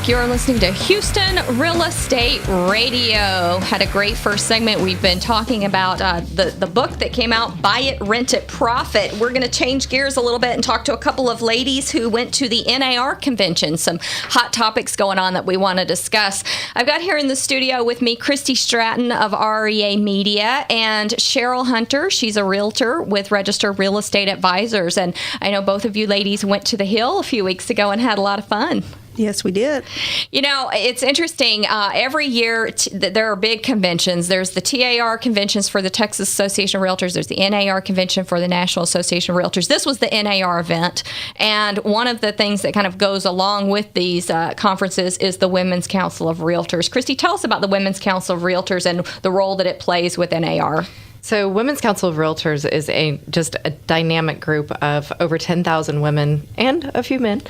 back. You're listening to Houston Real Estate Radio. Had a great first segment. We've been talking about the book that came out, Buy It, Rent It, Profit. We're going to change gears a little bit and talk to a couple of ladies who went to the NAR convention. Some hot topics going on that we want to discuss. I've got here in the studio with me Christy Stratton of RREA Media and Sheryl Hunter. She's a realtor with Registered Real Estate Advisors. And I know both of you ladies went to the Hill a few weeks ago and had a lot of fun. Yes, we did. You know, it's interesting. Every year there are big conventions. There's the TAR conventions for the Texas Association of Realtors. There's the NAR convention for the National Association of Realtors. This was the NAR event. And one of the things that kind of goes along with these conferences is the Women's Council of Realtors. Christy, tell us about the Women's Council of Realtors and the role that it plays with NAR. So Women's Council of Realtors is just a dynamic group of over 10,000 women and a few men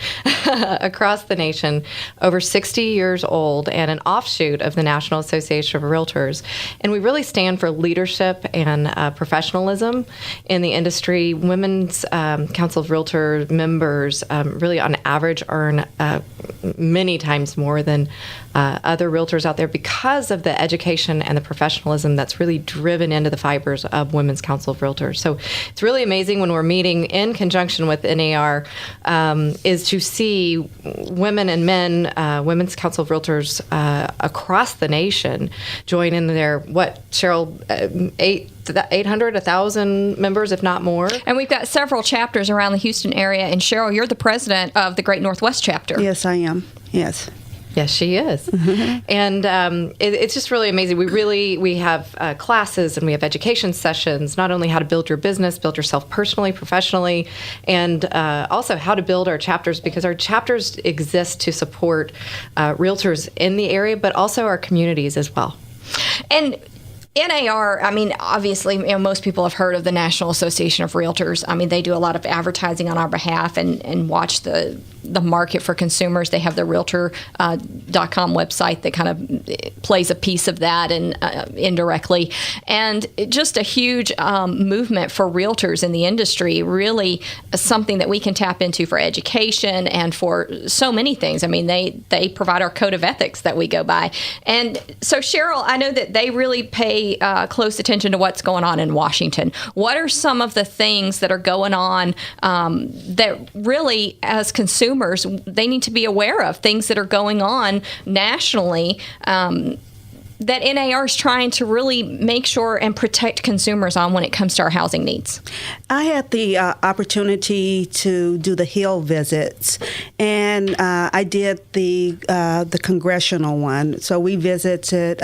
across the nation, over 60 years old, and an offshoot of the National Association of Realtors. And we really stand for leadership and professionalism in the industry. Women's Council of Realtors members really on average earn many times more than other realtors out there because of the education and the professionalism that's really driven into the fiber of Women's Council of Realtors. So it's really amazing when we're meeting in conjunction with NAR is to see women and men, Women's Council of Realtors across the nation join in their, Sheryl, 800, 1,000 members, if not more. And we've got several chapters around the Houston area. And Sheryl, you're the president of the Great Northwest chapter. Yes, I am. Yes. Yes, she is. And it's just really amazing. We have classes and we have education sessions, not only how to build your business, build yourself personally, professionally, and also how to build our chapters, because our chapters exist to support realtors in the area, but also our communities as well. And NAR, I mean, obviously, most people have heard of the National Association of Realtors. I mean, they do a lot of advertising on our behalf and watch the market for consumers. They have the Realtor.com website that kind of plays a piece of that and indirectly. And just a huge movement for realtors in the industry, really something that we can tap into for education and for so many things. I mean, they provide our code of ethics that we go by. And so, Sheryl, I know that they really pay close attention to what's going on in Washington. What are some of the things that are going on that really, as consumers, they need to be aware of, things that are going on nationally that NAR is trying to really make sure and protect consumers on when it comes to our housing needs? I had the opportunity to do the Hill visits, and I did the congressional one. So we visited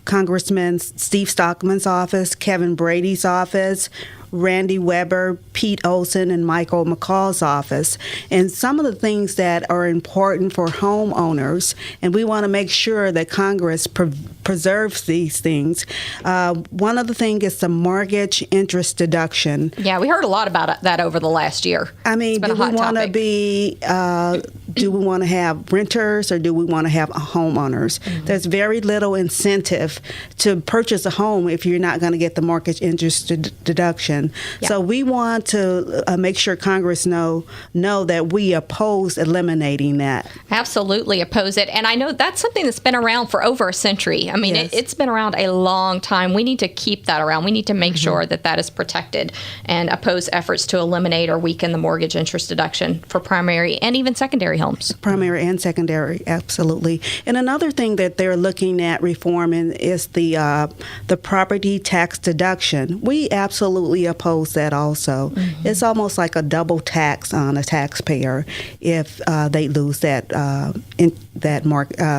Congressman Steve Stockman's office, Kevin Brady's office, Randy Weber, Pete Olson, and Michael McCall's office. And some of the things that are important for homeowners, and we want to make sure that Congress preserves these things. One of the things is the mortgage interest deduction. Yeah, we heard a lot about that over the last year. I mean, do we want to have renters or do we want to have homeowners? Mm-hmm. There's very little incentive to purchase a home if you're not going to get the mortgage interest deduction. Yeah. So we want to make sure Congress know that we oppose eliminating that. Absolutely oppose it. And I know that's something that's been around for over a century. I mean, yes. It's been around a long time. We need to keep that around. We need to make sure that is protected and oppose efforts to eliminate or weaken the mortgage interest deduction for primary and even secondary homes. Primary and secondary, absolutely. And another thing that they're looking at reforming is the property tax deduction. We absolutely oppose that also. Mm-hmm. It's almost like a double tax on a taxpayer if they lose that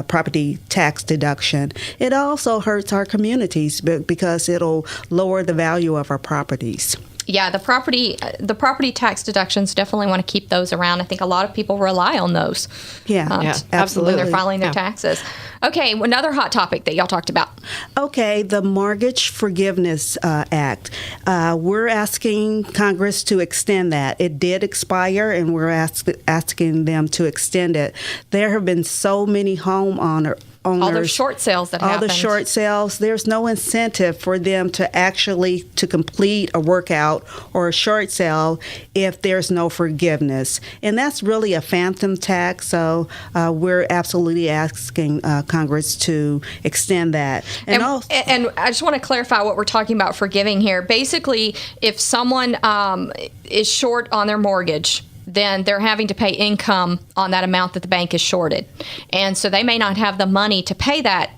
property tax deduction. It also hurts our communities because it'll lower the value of our properties. Yeah, the property tax deductions, definitely want to keep those around. I think a lot of people rely on those. Absolutely. When they're filing their taxes. Okay, another hot topic that y'all talked about. Okay, the Mortgage Forgiveness Act. We're asking Congress to extend that. It did expire, and we're asking them to extend it. There have been so many homeowners owners, all those short sales that all happened. the short sales, there's no incentive for them to actually to complete a workout or a short sale if there's no forgiveness. And that's really a phantom tax, so we're absolutely asking Congress to extend that. And I just want to clarify what we're talking about forgiving here. Basically, if someone is short on their mortgage, then they're having to pay income on that amount that the bank is shorted. And so they may not have the money to pay that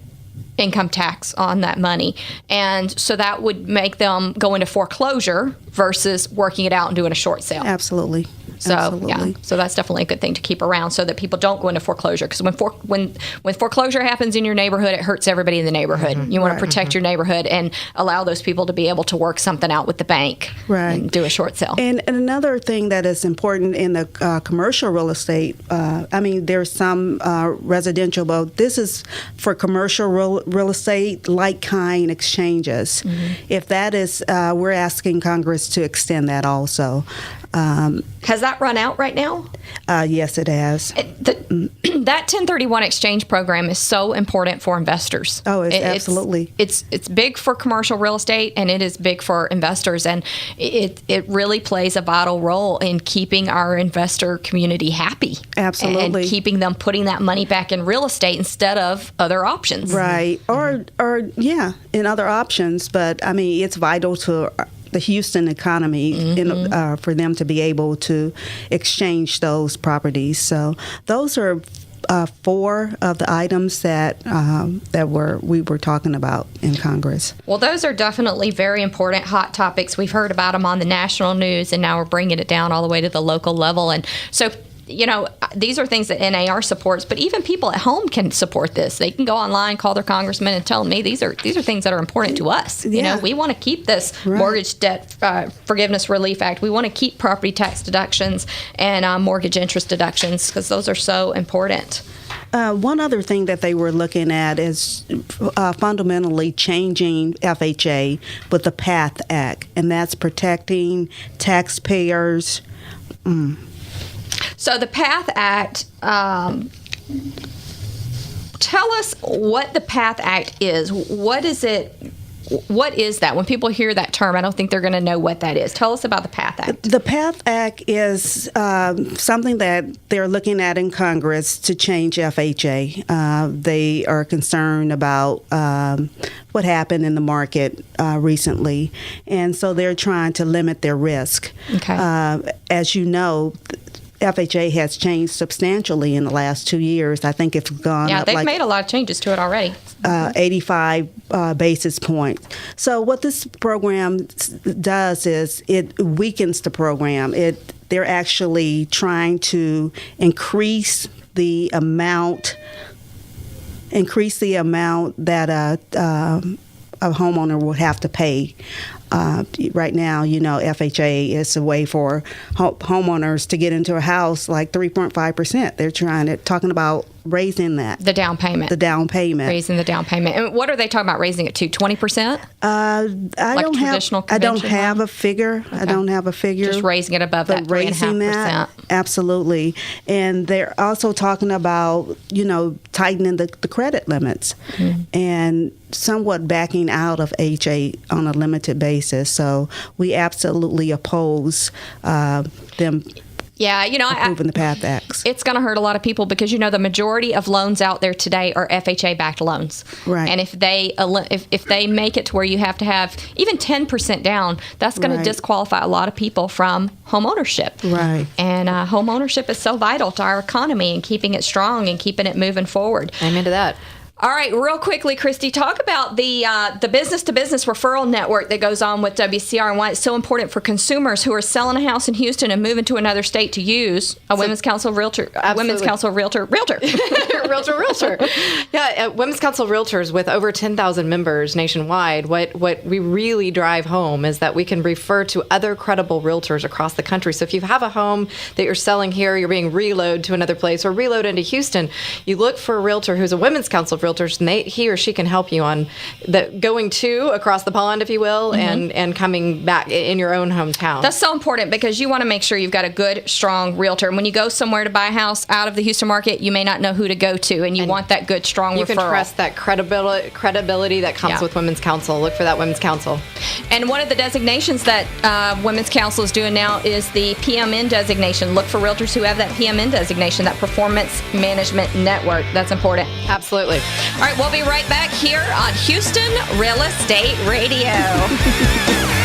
income tax on that money. And so that would make them go into foreclosure versus working it out and doing a short sale. Absolutely. So Absolutely. yeah, so that's definitely a good thing to keep around so that people don't go into foreclosure. Because when foreclosure happens in your neighborhood, it hurts everybody in the neighborhood. You want to protect your neighborhood and allow those people to be able to work something out with the bank and do a short sale. And another thing that is important in the commercial real estate, there's some residential, but this is for commercial real estate, like-kind exchanges. If that is, we're asking Congress to extend that also. Has that run out right now? Yes, it has. That 1031 exchange program is so important for investors. Oh, absolutely. It's big for commercial real estate, and it is big for investors, and it really plays a vital role in keeping our investor community happy. Absolutely. And keeping them putting that money back in real estate instead of other options. Right. Or in other options. But, it's vital to the Houston economy for them to be able to exchange those properties. So those are 4 of the items that we were talking about in Congress. Well, those are definitely very important hot topics. We've heard about them on the national news, and now we're bringing it down all the way to the local level. And so, these are things that NAR supports, but even people at home can support this. They can go online, call their congressman, and tell them, hey, these are things that are important to us. Yeah. We want to keep this Mortgage Debt Forgiveness Relief Act. We want to keep property tax deductions and mortgage interest deductions because those are so important. One other thing that they were looking at is fundamentally changing FHA with the PATH Act, and that's protecting taxpayers. So the PATH Act, tell us what the PATH Act is. What is it? What is that? When people hear that term, I don't think they're going to know what that is. Tell us about the PATH Act. The PATH Act is something that they're looking at in Congress to change FHA. They are concerned about what happened in the market recently, and so they're trying to limit their risk. Okay. As you know, FHA has changed substantially in the last 2 years. I think it's gone up they've made a lot of changes to it already. 85 basis points. So what this program does is it weakens the program. They're actually trying to increase the amount that a homeowner would have to pay. Right now, FHA is a way for homeowners to get into a house like 3.5%. They're talking about raising that. The down payment. Raising the down payment. And what are they talking about raising it to? 20%? I don't have a figure. Okay. I don't have a figure. Just raising it above that 3.5%. Absolutely. And they're also talking about, tightening the credit limits and somewhat backing out of HA on a limited basis. So we absolutely oppose them. Yeah, approving the PATH Acts. It's going to hurt a lot of people because the majority of loans out there today are FHA-backed loans. Right. And if they make it to where you have to have even 10% down, that's going to disqualify a lot of people from home ownership. Right. And home ownership is so vital to our economy and keeping it strong and keeping it moving forward. I'm into that. All right, real quickly, Christy, talk about the business-to-business referral network that goes on with WCR and why it's so important for consumers who are selling a house in Houston and moving to another state to use a Women's Council Realtor. Women's Council Realtor. Realtor. Yeah, Women's Council Realtors with over 10,000 members nationwide, what we really drive home is that we can refer to other credible realtors across the country. So if you have a home that you're selling here, you're being reloaded to another place or reload into Houston, you look for a realtor who's a Women's Council realtors, and he or she can help you on the going to across the pond, if you will, and coming back in your own hometown. That's so important because you want to make sure you've got a good, strong realtor. And when you go somewhere to buy a house out of the Houston market, you may not know who to go to, and you want that good, strong referral. You can trust that credibility that comes with Women's Council. Look for that Women's Council. And one of the designations that Women's Council is doing now is the PMN designation. Look for realtors who have that PMN designation, that Performance Management Network. That's important. Absolutely. All right, we'll be right back here on Houston Real Estate Radio.